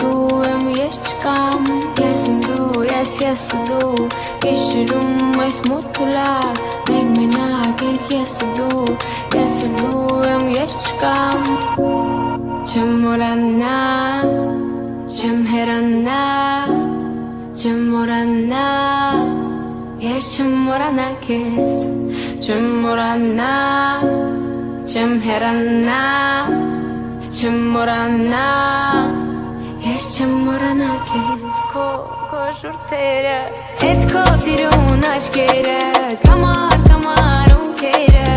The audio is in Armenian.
դու եմ ես չկամ Ես եմ դու, ես դու Գիշերում այս մութուլար Մենք մենակ ենք ես ու դու եմ ես չկամ Չեմ մորանա Չեմ հեռանա Չեմ մորանա Ես չեմ մորանա քեզ Չեմ մորանա Չեմ հեռանա Չեմ մորանա Ես չեմ մորանա քեզ Քո շուրթերը Հետ քո սիրուն աչքերը Կամար ունքերը